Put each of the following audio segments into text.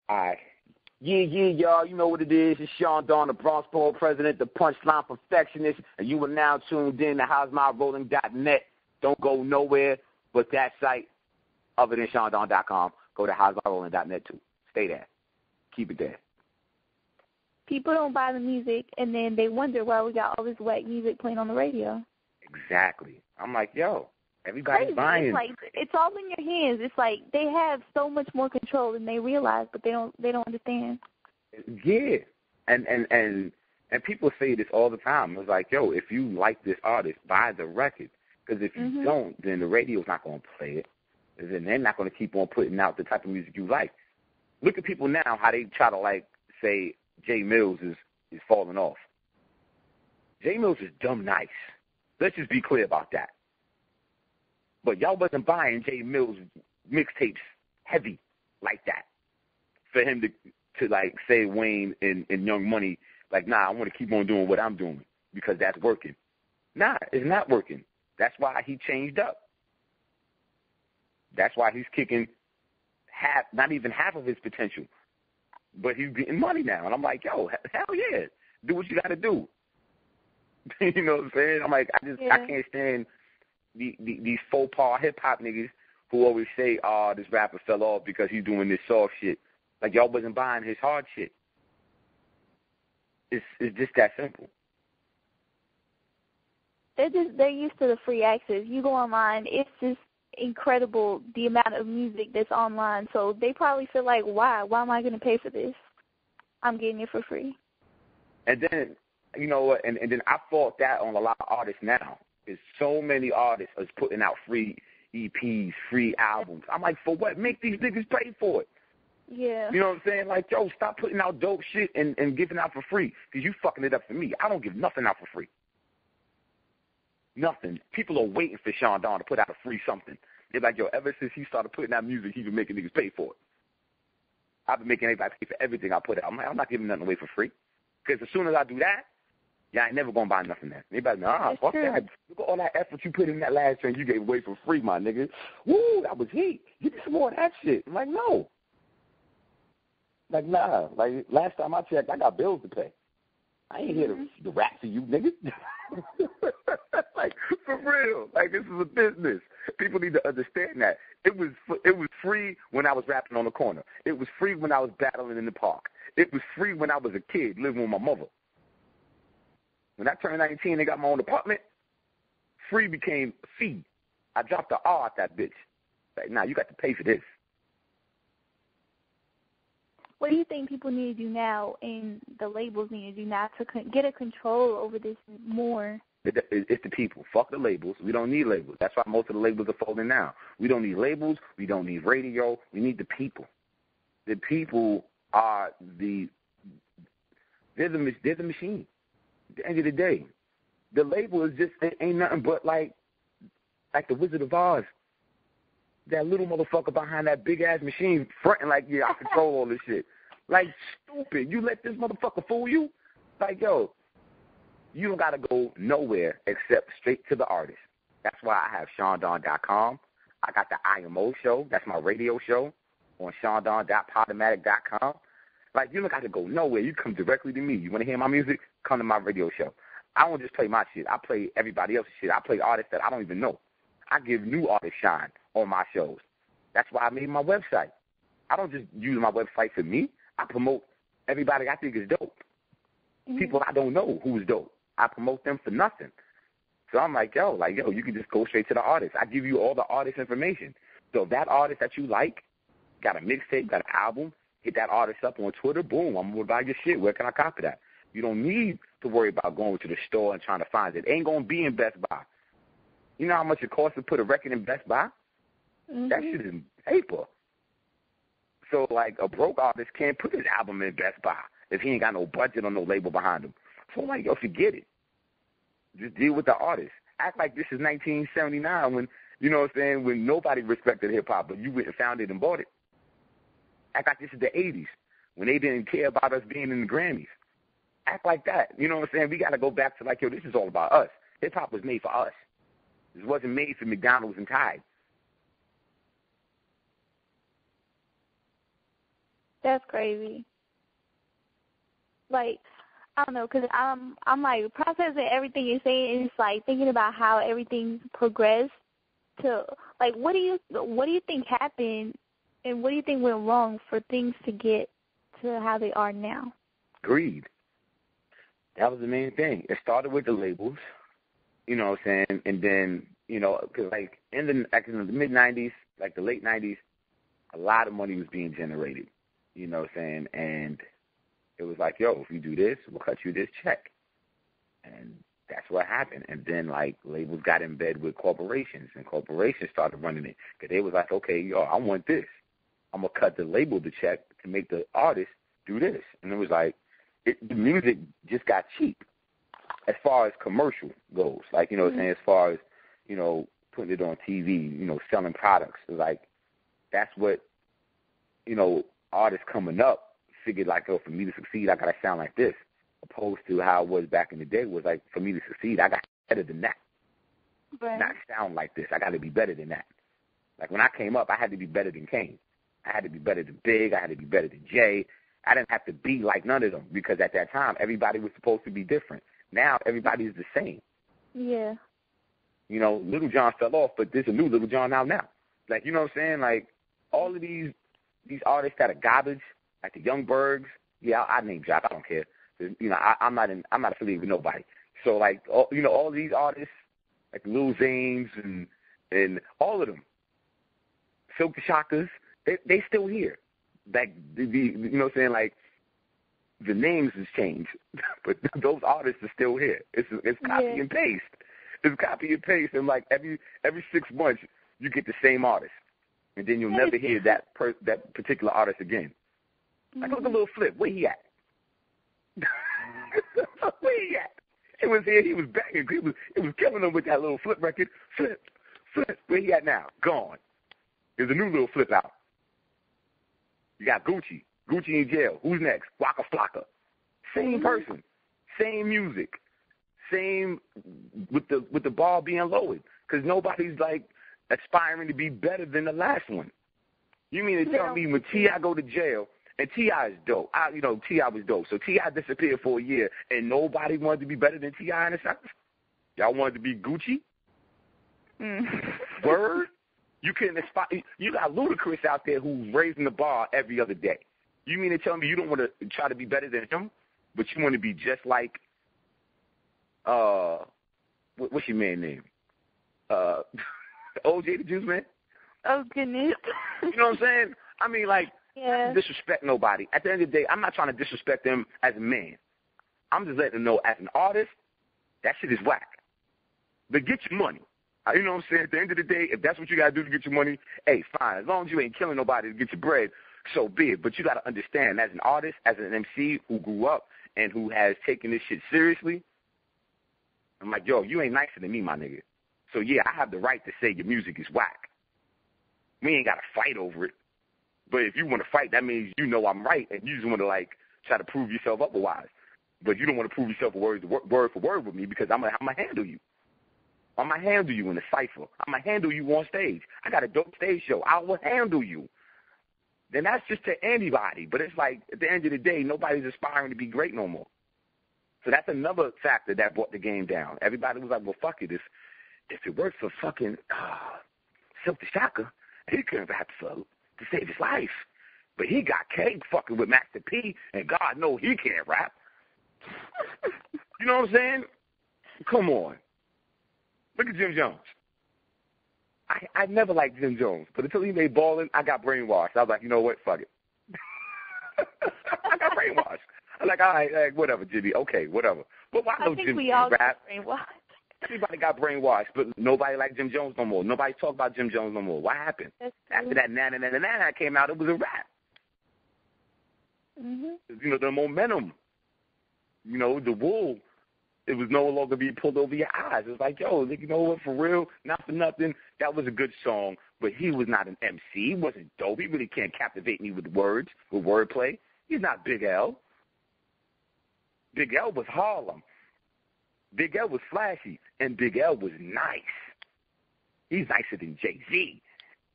All right. Yeah, y'all. You know what it is. It's Chaundon, the Bronx Borough President, the Punchline Perfectionist, and you are now tuned in to howsmyrolling.net. Don't go nowhere but that site other than Chaundon.com. Go to howsmyrolling.net too. Stay there. Keep it there. People don't buy the music, and then they wonder why we got all this whack music playing on the radio. Exactly. I'm like, yo, everybody's crazy. buying. It's like it's all in your hands. It's like they have so much more control than they realize, but they don't understand. Yeah, and people say this all the time. It's like, yo, if you like this artist, buy the record. Because if you don't, then the radio's not going to play it. And then they're not going to keep on putting out the type of music you like. Look at people now, how they try to, like, say Jay Mills is falling off. Jay Mills is dumb nice. Let's just be clear about that. But y'all wasn't buying Jay Mills mixtapes heavy like that for him to like, say Wayne and Young Money, like, nah, I want to keep on doing what I'm doing because that's working. Nah, it's not working. That's why he changed up. That's why he's kicking not even half of his potential. But he's getting money now. And I'm like, yo, hell yeah. Do what you got to do. You know what I'm saying? I'm like, I can't stand these faux pas hip-hop niggas who always say, oh, this rapper fell off because he's doing this soft shit. Like, y'all wasn't buying his hard shit. It's just that simple. They're used to the free access. You go online, it's just incredible the amount of music that's online. So they probably feel like, why am I going to pay for this? I'm getting it for free. And then, you know what, and then I fault that on a lot of artists now. There's so many artists is putting out free EPs, free albums. I'm like, for what? Make these niggas pay for it. Yeah. You know what I'm saying? Like, yo, stop putting out dope shit and giving out for free because you fucking it up for me. I don't give nothing out for free. Nothing. People are waiting for Chaundon to put out a free something. They're like, yo, ever since he started putting out music, he's been making niggas pay for it. I've been making everybody pay for everything I put out. I'm like, I'm not giving nothing away for free. Because as soon as I do that, I ain't never going to buy nothing there. Everybody, fuck that. Look at all that effort you put in that last train you gave away for free, my nigga. Woo, that was heat. Give me some more of that shit. I'm like, no. Like, nah. Like, last time I checked, I got bills to pay. I ain't here to rap to you, nigga. Like, for real. Like, this is a business. People need to understand that. It was free when I was rapping on the corner. It was free when I was battling in the park. It was free when I was a kid living with my mother. When I turned 19 and got my own apartment, free became a fee. I dropped the R out that bitch. Like, nah, you got to pay for this. What do you think people need to do now and the labels need to do now to get a control over this more? It's the people. Fuck the labels. We don't need labels. That's why most of the labels are folding now. We don't need labels. We don't need radio. We need the people. The people are they're the machine. At the end of the day, the label is just ain't nothing but like the Wizard of Oz. That little motherfucker behind that big ass machine fronting like, yeah, I control all this shit. Like, stupid. You let this motherfucker fool you? Like, yo, you don't got to go nowhere except straight to the artist. That's why I have Chaundon.com. I got the IMO show. That's my radio show on Chaundon.podomatic.com. Like, you don't got to go nowhere. You come directly to me. You want to hear my music? Come to my radio show. I don't just play my shit. I play everybody else's shit. I play artists that I don't even know. I give new artists shine on my shows. That's why I made my website. I don't just use my website for me. I promote everybody I think is dope. People I don't know who's dope. I promote them for nothing. So I'm like, yo, you can just go straight to the artist. I give you all the artist information. So if that artist that you like got a mixtape, got an album, hit that artist up on Twitter, boom, I'm going to buy your shit. Where can I copy that? You don't need to worry about going to the store and trying to find it. It ain't going to be in Best Buy. You know how much it costs to put a record in Best Buy? That shit is paper. So, like, a broke artist can't put his album in Best Buy if he ain't got no budget or no label behind him. So I'm like, yo, forget it. Just deal with the artist. Act like this is 1979 when, you know what I'm saying, when nobody respected hip-hop, but you went and found it and bought it. Act like this is the 80s when they didn't care about us being in the Grammys. Act like that. You know what I'm saying? We got to go back to, like, yo, this is all about us. Hip-hop was made for us. This wasn't made for McDonald's and Tide. That's crazy. Like, I don't know, because I'm like processing everything you're saying, and it's like thinking about how everything's progressed to, like, what do you think happened, and what do you think went wrong for things to get to how they are now? Greed. That was the main thing. It started with the labels, you know what I'm saying, and then, you know, because like in the mid-'90s, like the late '90s, a lot of money was being generated, you know what I'm saying, and it was like, yo, if you do this, we'll cut you this check. And that's what happened. And then, like, labels got in bed with corporations, and corporations started running it. Because they was like, okay, yo, I want this. I'm going to cut the label the check to make the artist do this. And it was like, the music just got cheap as far as commercial goes. Like, you know what I'm saying, as far as, you know, putting it on TV, you know, selling products. Like, that's what, you know, artists coming up figured, like, oh, for me to succeed, I got to sound like this, opposed to how it was back in the day. Was like, for me to succeed, I got to be better than that. Right. Not sound like this. I got to be better than that. Like, when I came up, I had to be better than Kane. I had to be better than Big. I had to be better than Jay. I didn't have to be like none of them, because at that time, everybody was supposed to be different. Now, everybody's the same. Yeah. You know, Little John fell off, but there's a new Little John out now. Like, you know what I'm saying? Like, all of these artists that are garbage, like the Young Bergs, yeah, I name drop. I don't care. You know, I'm not affiliated with nobody. So, like, you know, all these artists, like Lil Zanes and all of them, Silk the Shockers, they still here. Like, you know what I'm saying? Like, the names has changed, but those artists are still here. It's copy and paste. It's copy and paste, and like every 6 months you get the same artist, and then you'll never hear that particular artist again. Like, look at Lil Flip. Where he at? Where he at? He was here. He was banging. It was killing him with that little Flip record. Flip. Where he at now? Gone. There's a new Lil Flip out. You got Gucci in jail. Who's next? Waka Flocka. Same person. Same music. Same with the bar being lowered, because nobody's like aspiring to be better than the last one. You mean to tell me when T.I. go to jail, and T.I. is dope. You know, T.I. was dope. So T.I. disappeared for a year, and nobody wanted to be better than T.I. in the South? Y'all wanted to be Gucci? Word? You couldn't aspire. You got Ludacris out there who's raising the bar every other day. You mean to tell me you don't want to try to be better than him, but you want to be just like, what's your man name? OJ the Juice Man? Oh, goodness. You know what I'm saying? I mean, like, yeah. I don't disrespect nobody. At the end of the day, I'm not trying to disrespect them as a man. I'm just letting them know, as an artist, that shit is whack. But get your money. You know what I'm saying? At the end of the day, if that's what you got to do to get your money, hey, fine. As long as you ain't killing nobody to get your bread, so be it. But you got to understand, as an artist, as an MC who grew up and who has taken this shit seriously, I'm like, yo, you ain't nicer than me, my nigga. So, yeah, I have the right to say your music is whack. We ain't got to fight over it. But if you want to fight, that means you know I'm right, and you just want to, like, try to prove yourself otherwise. But you don't want to prove yourself word for word with me, because I'm going to handle you. I'm going to handle you in the cypher. I'm going to handle you on stage. I got a dope stage show. I will handle you. Then that's just to anybody. But it's like, at the end of the day, nobody's aspiring to be great no more. So that's another factor that brought the game down. Everybody was like, well, fuck it. If it worked for fucking Silk the Shocker, he couldn't rap to save his life. But he got cake fucking with Master P, and God knows he can't rap. You know what I'm saying? Come on. Look at Jim Jones. I never liked Jim Jones, but until he made Ballin', I got brainwashed. I was like, you know what? Fuck it. I got brainwashed. I'm like, all right, like, whatever, Jimmy. Okay, whatever. But why no Jim Jones rap? Everybody got brainwashed, but nobody liked Jim Jones no more. Nobody talked about Jim Jones no more. What happened? After that Na Na Na Na Na came out, it was a rap. Mm-hmm. You know, the momentum. You know, the wool. It was no longer being pulled over your eyes. It was like, yo, you know what, for real, not for nothing, that was a good song, but he was not an MC. He wasn't dope. He really can't captivate me with words, with wordplay. He's not Big L. Big L was Harlem. Big L was flashy, and Big L was nice. He's nicer than Jay-Z.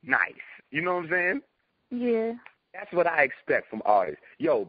Nice. You know what I'm saying? Yeah. That's what I expect from artists. Yo,